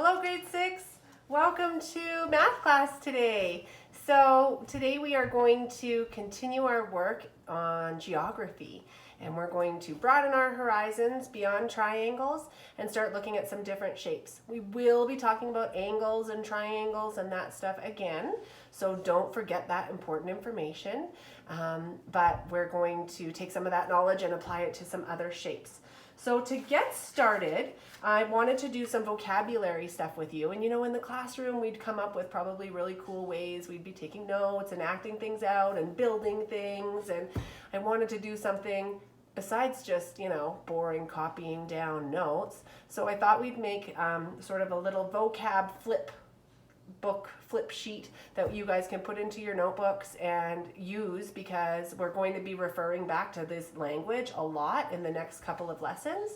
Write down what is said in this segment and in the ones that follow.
Hello grade 6, welcome to math class today. So today we are going to continue our work on geography, and we're going to broaden our horizons beyond triangles and start looking at some different shapes. We will be talking about angles and triangles and that stuff again, so don't forget that important information, but we're going to take some of that knowledge and apply it to some other shapes. So to get started, I wanted to do some vocabulary stuff with you. And in the classroom, we'd come up with probably really cool ways. We'd be taking notes and acting things out and building things. And I wanted to do something besides just, boring copying down notes. So I thought we'd make sort of a little vocab flip sheet that you guys can put into your notebooks and use, because we're going to be referring back to this language a lot in the next couple of lessons.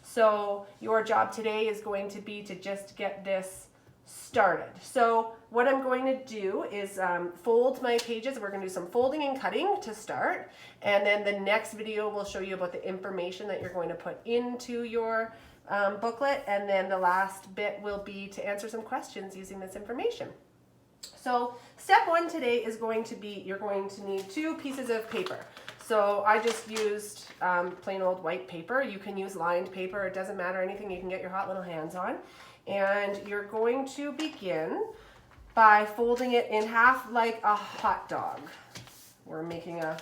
So your job today is going to be to just get this started. So what I'm going to do is fold my pages. We're going to do some folding and cutting to start, and then the next video will show you about the information that you're going to put into your booklet, and then the last bit will be to answer some questions using this information. So step one today is going to be, you're going to need 2 pieces of paper. So I just used plain old white paper. You can use lined paper, it doesn't matter, anything you can get your hot little hands on. And you're going to begin by folding it in half like a hot dog. We're making a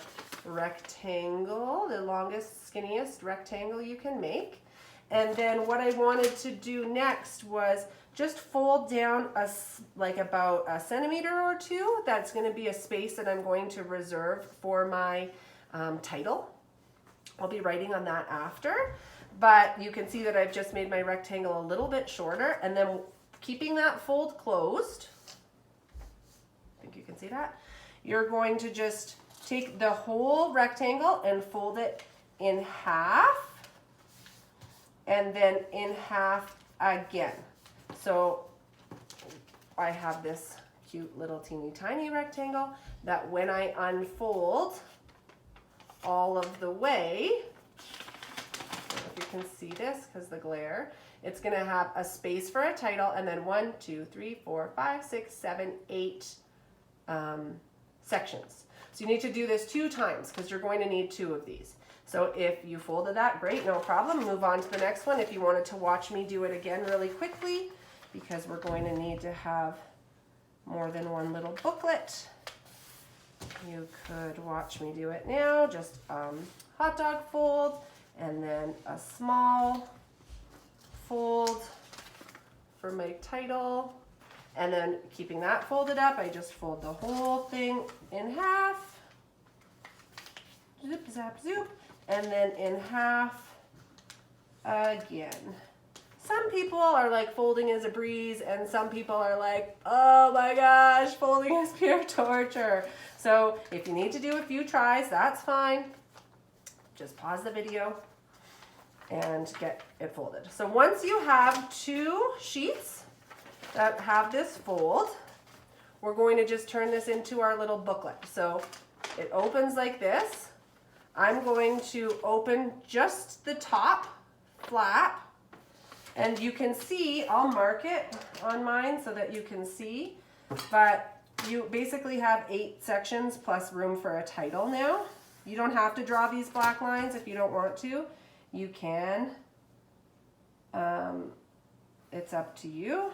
rectangle, the longest, skinniest rectangle you can make. And then what I wanted to do next was just fold down like about a centimeter or 2. That's going to be a space that I'm going to reserve for my title. I'll be writing on that after, but you can see that I've just made my rectangle a little bit shorter, and then keeping that fold closed, I think you can see that, you're going to just take the whole rectangle and fold it in half, and then in half again. So I have this cute little teeny tiny rectangle that when I unfold all of the way, I don't know if you can see this because the glare, it's going to have a space for a title, and then 1, 2, 3, 4, 5, 6, 7, 8 sections. So you need to do this 2 times because you're going to need 2 of these. So if you folded that, great, no problem. Move on to the next one if you wanted to watch me do it again really quickly, because we're going to need to have more than one little booklet. You could watch me do it now, just hot dog fold, and then a small fold for my title. And then keeping that folded up, I just fold the whole thing in half. Zip, zap, zoop. And then in half again. Some people are like, folding is a breeze, and some people are like, oh my gosh, folding is pure torture. So if you need to do a few tries, that's fine. Just pause the video and get it folded. So once you have 2 sheets that have this fold, we're going to just turn this into our little booklet. So it opens like this. I'm going to open just the top flap, and you can see, I'll mark it on mine so that you can see, but you basically have 8 sections plus room for a title now. You don't have to draw these black lines if you don't want to. You can. It's up to you,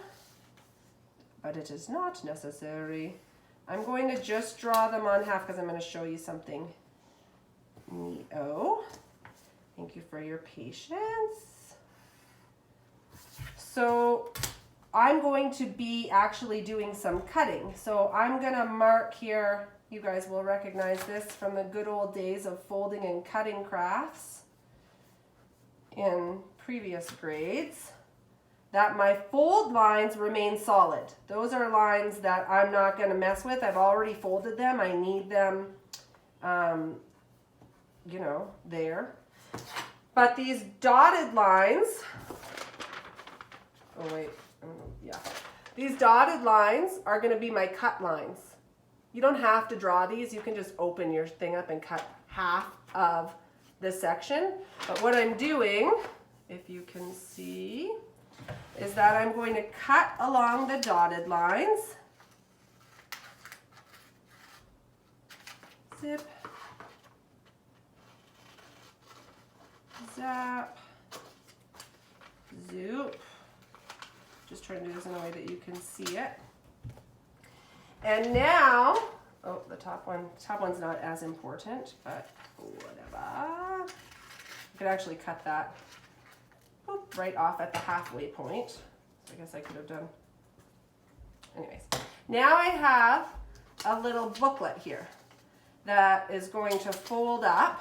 but it is not necessary. I'm going to just draw them on half because I'm going to show you something neato. Thank you for your patience. So I'm going to be actually doing some cutting. So I'm going to mark here, you guys will recognize this from the good old days of folding and cutting crafts in previous grades, that my fold lines remain solid. Those are lines that I'm not going to mess with. I've already folded them. I need them there. But these dotted lines, these dotted lines are going to be my cut lines. You don't have to draw these. You can just open your thing up and cut half of this section. But what I'm doing, if you can see, is that I'm going to cut along the dotted lines. Zip, zap, zoop. Just trying to do this in a way that you can see it. And now, oh, the top one's not as important, but whatever. I could actually cut that right off at the halfway point. So I guess I could have done, anyways. Now I have a little booklet here that is going to fold up,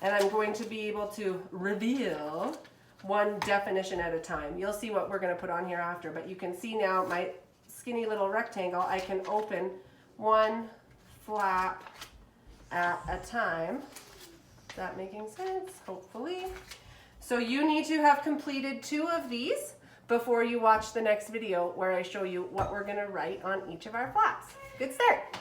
and I'm going to be able to reveal one definition at a time. You'll see what we're going to put on here after, but you can see now my skinny little rectangle, I can open one flap at a time. Is that making sense? Hopefully. So you need to have completed 2 of these before you watch the next video where I show you what we're going to write on each of our flaps. Good start.